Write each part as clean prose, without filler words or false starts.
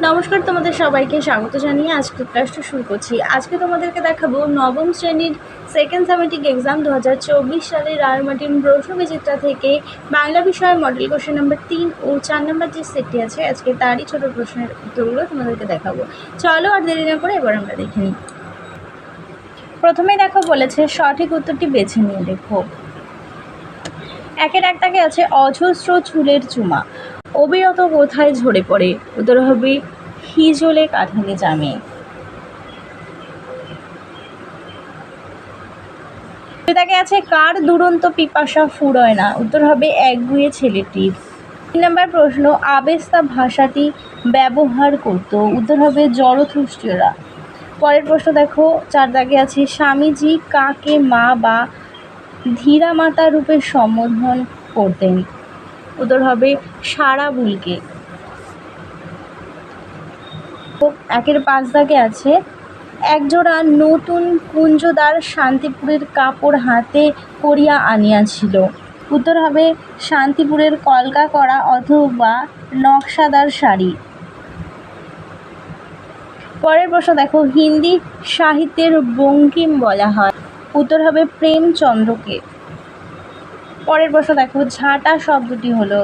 নমস্কার, তোমাদের সবাইকে স্বাগত জানিয়ে আজকে ক্লাসটা শুরু করছি। আজকে তোমাদেরকে দেখাবো নবম শ্রেণীর সেকেন্ড সেমেটিক এক্সাম 2024 সালের রায়মার্টিন প্রশ্নবিচিত্রা থেকে বাংলা বিষয়ের মডেল কোশ্চেন নাম্বার 3 ও 4 নাম্বার যে সেটটি আছে, আজকে তারই ছোট প্রশ্নের উত্তরগুলো তোমাদেরকে দেখাবো। চলো আর দেরি না করে এবার আমরা দেখে নিই। প্রথমেই দেখো বলেছে সঠিক উত্তরটি বেছে নিয়ে লেখো। একের এক দাগে আছে অজস্র চুলের চুমা অবিরত কোথায় ঝরে পড়ে। উত্তর হবে হিজলে কাঁঠালে জামে। দাগে আছে কার দুরন্ত পিপাসা ফুরোয় না। উত্তর হবে একগুঁয়ে ছেলেটির। 3 নম্বর প্রশ্ন আবেস্তা ভাষাটি ব্যবহার করত। উত্তর হবে জরথুস্ট্রীয়রা। পরের প্রশ্ন দেখো 4 দাগে আছে স্বামীজি কাকে মা বা ধীরা মাতা রূপে সম্বোধন করতেন। উত্তর হবে সারাবুলকে। একের 5 দাগে আছে একজোড়া নতুন কুঞ্জদার শান্তিপুরের কাপড় হাতে করিয়া আনিয়াছিল। উত্তর হবে শান্তিপুরের কলকা করা অথবা নকশাদার শাড়ি। পরের প্রশ্ন দেখো হিন্দি সাহিত্যের বঙ্কিম বলা হয়। উত্তর হবে প্রেমচন্দ্রকে। পরের প্রশ্ন দেখো ঝাঁটা শব্দটি হলো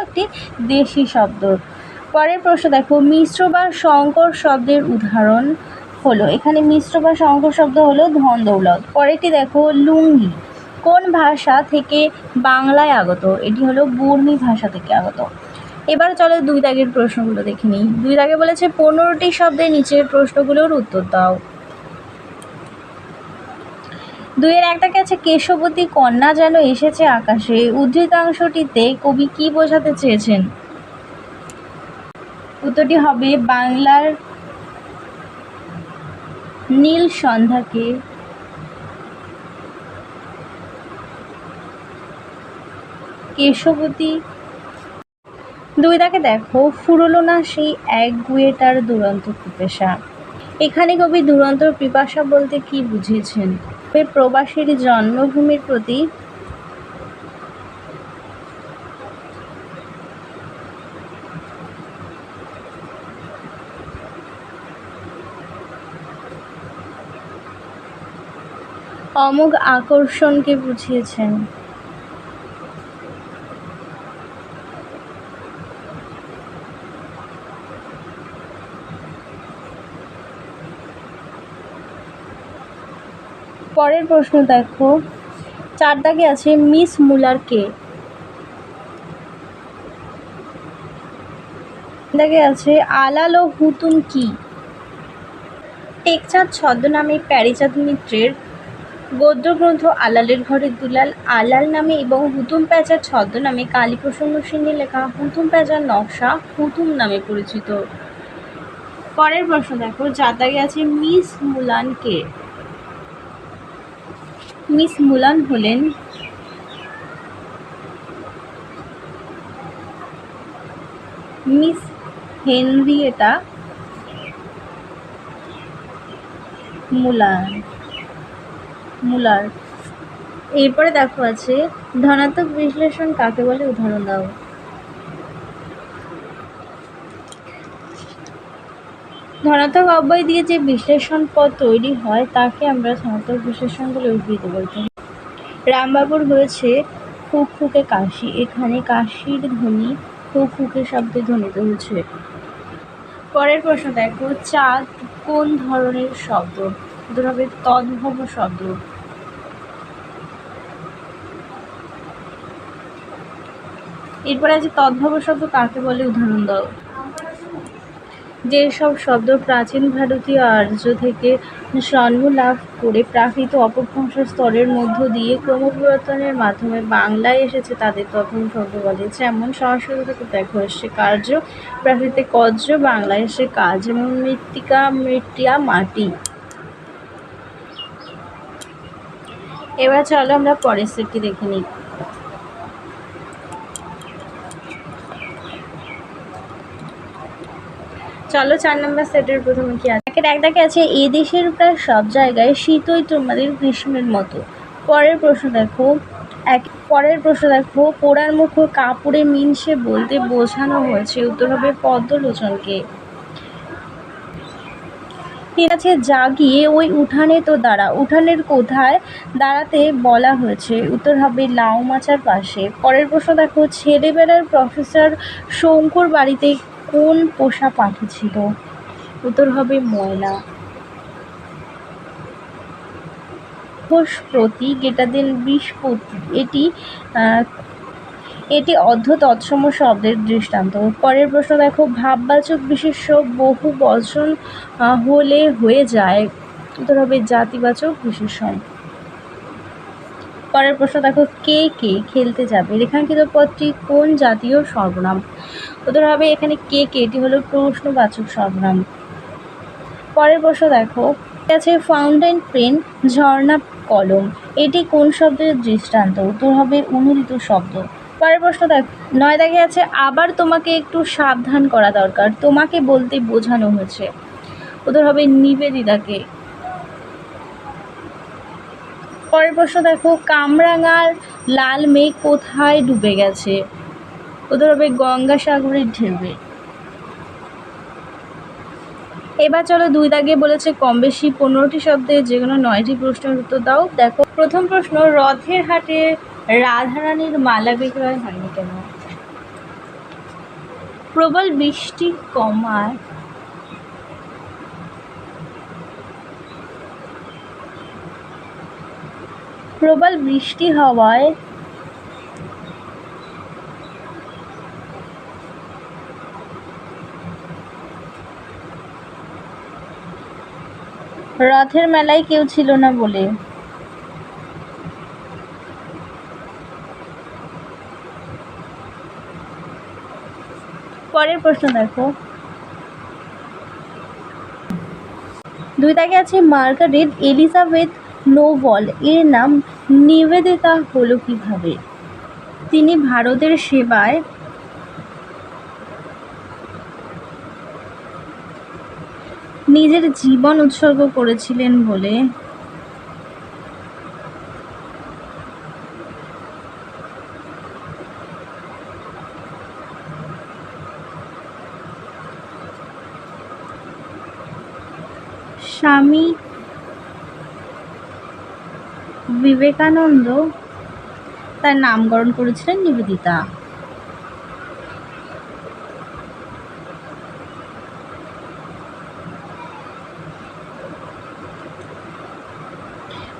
একটি দেশি শব্দ। পরের প্রশ্ন দেখো মিশ্র বা সংকর শব্দের উদাহরণ হলো। এখানে মিশ্র বা সংকর শব্দ হলো ধন দৌলত। পরেরটি দেখো লুঙ্গি কোন ভাষা থেকে বাংলায় আগত। এটি হলো বর্মী ভাষা থেকে আগত। এবার চলো 2 দাগের প্রশ্নগুলো দেখে নিই। 2 দাগে বলেছে 15টি শব্দের নিচের প্রশ্নগুলোর উত্তর দাও। 2-এর 1 দাগে আছে কেশবতী কন্যা যেন এসেছে আকাশে। উদ্ধৃতাংশটিতে কবি কি বোঝাতে চেয়েছেন। উত্তরটি হবে বাংলার নীল সন্ধ্যাকে কেশবতী। 2 দাগে দেখো ফুরলো না সেই একগুঁয়েটার দুরন্ত পিপাসা। এখানে কবি দুরন্ত পিপাসা বলতে কি বুঝিয়েছেন। প্রবাসীর জন্মভূমির প্রতি অমোঘ আকর্ষণকে বুঝিয়েছেন। পরের প্রশ্ন দেখো 4 দাগে আছে মিস মুলার কে। দাগে আছে আলাল ও হুতুম কি। টেকচাঁদ ছদ্মনামে প্যারীচাঁদ মিত্রের গদ্যগ্রন্থ আলালের ঘরের দুলাল আলাল নামে এবং হুতুম প্যাঁচার ছদ্মনামে কালীপ্রসন্ন সিংহের লেখা হুতুম প্যাঁচার নকশা হুতুম নামে পরিচিত। পরের প্রশ্ন দেখো 4 দাগে আছে মিস মুলান কে। মিস মুলান হলেন মিস হেনরিয়েটা মুলার। এরপরে দেখো আছে ধনাত্মক বিশ্লেষণ কাকে বলে, উদাহরণ দাও। ধনাত্মক অব্যয় দিয়ে যে বিশ্লেষণ পদ তৈরি হয় তাকে আমরা ধনাত্মক বিশ্লেষণ বলে অভিহিত করতে। রামবাবুর হয়েছে খুক খুকে কাশি। এখানে কাশির ধ্বনি খুক খুকে শব্দে ধ্বনিত হয়েছে। পরের প্রশ্ন দেখো চাঁদ কোন ধরনের শব্দ। উত্তর হবে তদ্ভব শব্দ। এরপরে আছে তদ্ভব শব্দ কাকে বলে, উদাহরণ দাও। যেসব শব্দ প্রাচীন ভারতীয় আর্য থেকে জন্ম লাভ করে প্রাকৃত অপভ্রংশ স্তরের মধ্য দিয়ে ক্রমপরিবর্তনের মাধ্যমে বাংলায় এসেছে তাদের তদ্ভব শব্দ বলে। যেমন সংস্কৃত থেকে দেখো এসছে কার্য, প্রাকৃতে কর্য, বাংলায় এসে কাজ। যেমন মৃত্তিকা মৃত্তিয়া মাটি। এবার চলো আমরা পরের সেটটি দেখে নিই। চলো 4 নম্বর সেটের প্রথমে কি আছে। একের 1 দাগে আছে এ দেশের প্রায় সব জায়গায় শীতই তোমাদের গ্রীষ্মের মতো। পরের প্রশ্ন দেখো পোড়ার মুখ কাপড়ে মিনসে বলতে বোঝানো হয়েছে। উত্তর হবে পদ্মলোচনকে। ঠিক আছে, জাগিয়ে ওই উঠানে তো দাঁড়া। উঠানের কোথায় দাঁড়াতে বলা হয়েছে? উত্তর হবে লাউ মাচার পাশে। পরের প্রশ্ন দেখো, ছেলেবেলার প্রফেসর শঙ্কুর বাড়িতে কোন পোষা পাখি ছিল? উত্তর হবে ময়না। প্রতি গেটাদের বৃহস্পতি, এটি অর্ধ তৎসম শব্দের দৃষ্টান্ত। পরের প্রশ্ন দেখো, ভাববাচক বিশেষ্য বহু বচন হলে হয়ে যায়। উত্তর হবে জাতিবাচক বিশেষণ। পরের প্রশ্ন দেখো, কে কে খেলতে যাবে? রেখাঙ্কিত পদটি কোন জাতীয় সর্বনাম? উত্তর হবে এখানে কে কে, এটি হলো প্রশ্নবাচক সর্বনাম। পরের প্রশ্ন দেখো, আছে ফাউন্টেন পেন, ঝর্ণা কলম, এটি কোন শব্দের দৃষ্টান্ত? উত্তর হবে অনুদিত শব্দ। পরের প্রশ্ন দেখো, 9 দাগে আছে আবার তোমাকে একটু সাবধান করা দরকার, তোমাকে বলতে বোঝানো হয়েছে। উত্তর হবে নিবেদিতাকে। পরের প্রশ্ন দেখো, কামরাঙার লাল মেঘ কোথায় ডুবে গেছে? উত্তর হবে গঙ্গাসাগরের ঢেউয়ে। এবার চলো 2 দাগে বলেছে কম বেশি 15টি শব্দে যে কোনো 9টি প্রশ্নের উত্তর দাও। দেখো প্রথম প্রশ্ন, রথের হাটে রাধারানীর মালা বিক্রয় হয়নি কেন? প্রবল বৃষ্টি কমায় প্রবল বৃষ্টি হওয়ায় রথের মেলায় কেউ ছিল না বলে। পরের প্রশ্ন দেখো, 2 দাগে আছে মার্গারেট এলিজাবেথ নোবেল এর নাম নিবেদিতা হলো কিভাবে? তিনি ভারতের সেবায় নিজের জীবন উৎসর্গ করেছিলেন বলে। স্বামী বিবেকানন্দ তার নামকরণ করেছিলেন নিবেদিতা।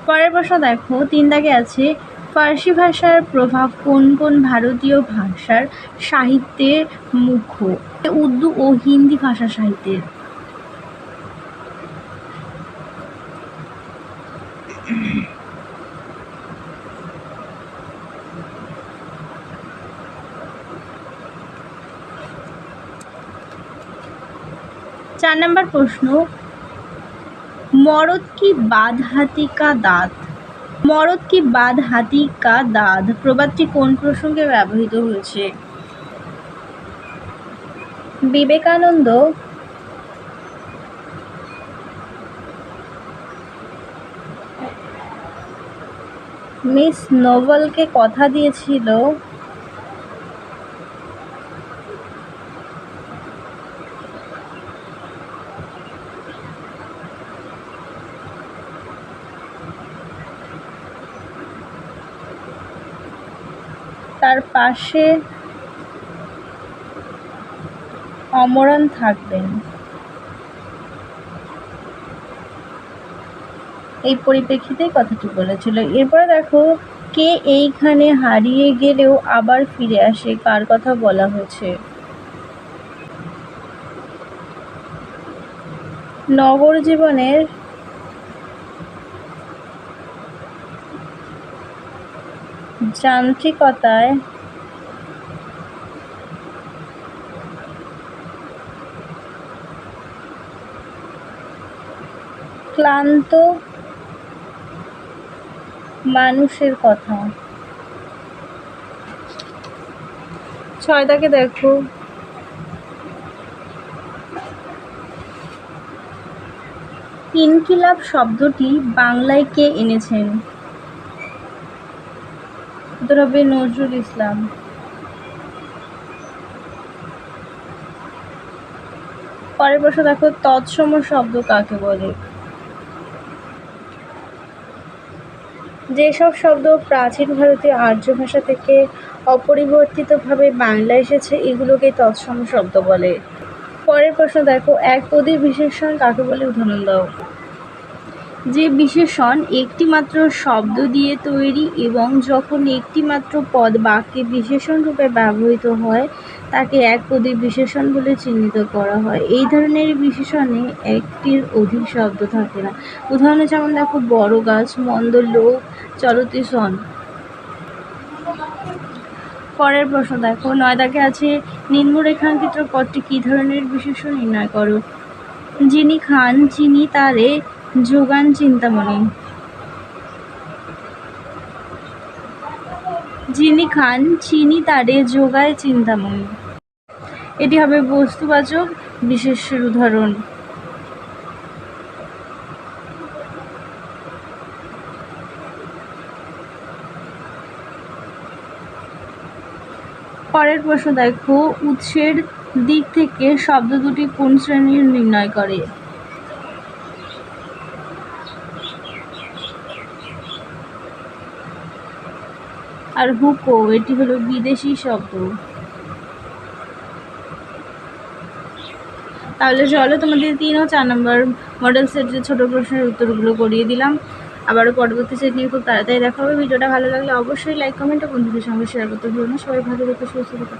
পরের প্রশ্ন দেখো, 3 দাগে আছে ফার্সি ভাষার প্রভাব কোন কোন ভারতীয় ভাষার সাহিত্যের মুখ্য? উর্দু ও হিন্দি ভাষা সাহিত্যের। চার নম্বর প্রশ্ন, মরদ কি বাদ হাতি কা দাঁত? মরদ কি বাদ হাতি কা দাঁত প্রবাদটি কোন প্রসঙ্গে ব্যবহৃত হয়েছে? বিবেকানন্দ মিস নোবেলকে কথা দিয়েছিল তার পাশে অমরণ থাকবেন, এই পরিপ্রেক্ষিতে কথাটি বলেছিল। এরপরে দেখো, কে এইখানে হারিয়ে গেলেও আবার ফিরে আসে, কার কথা বলা হয়েছে? নগর জীবনের যান্ত্রিকতায় ক্লান্ত মানুষের কথা। 6 দাগে দেখো, ইনকিলাব শব্দটি বাংলায় কে এনেছেন? উত্তর হবে নজরুল ইসলাম। 7 পরের প্রশ্ন দেখো, তৎসম শব্দ কাকে বলে? যেসব শব্দ প্রাচীন ভারতীয় আর্য ভাষা থেকে অপরিবর্তিতভাবে বাংলায় এসেছে এগুলোকে তৎসম শব্দ বলে। পরের প্রশ্ন দেখো, একপদী বিশেষণ কাকে বলে? উদাহরণ দাও। যে বিশেষণ একটি মাত্র শব্দ দিয়ে তৈরি এবং যখন একটি মাত্র পদ বাক্যে বিশেষণ রূপে ব্যবহৃত হয় তাকে একপদী বিশেষণ বলে চিহ্নিত করা হয়। এই ধরনের বিশেষণে একটির অধিক শব্দ থাকে না। উদাহরণে যেমন দেখো, বড় গাছ, মন্দ লোক, চলতি সন। পরের প্রশ্ন দেখো, 9 দাগে আছে, নিম্নরেখাঙ্কিত পদটি কী ধরনের বিশেষণ নির্ণয় করো? যিনি খান চিনি তারে যোগান চিন্তামণি। যিনি খান চিনি তারে যোগায় চিন্তামণি, এটি হবে বস্তুবাচক বিশেষ্যের উদাহরণ। পরের প্রশ্ন দেখো, উৎসের দিক থেকে শব্দ দুটি কোন শ্রেণীর নির্ণয় করে? আর হুকো, এটি হলো বিদেশি শব্দ। তাহলে চলো তোমাদের 3 ও 4 নম্বর মডেল সেটের ছোট প্রশ্নের উত্তরগুলো করিয়ে দিলাম। আবারও পরবর্তী সেট নিয়ে খুব তাড়াতাড়ি দেখা হবে। ভিডিওটা ভালো লাগলে অবশ্যই লাইক, কমেন্ট ও বন্ধুদের সঙ্গে শেয়ার করতে ভুলো না। সবাই ভালো থেকো, সুস্থ থেকো।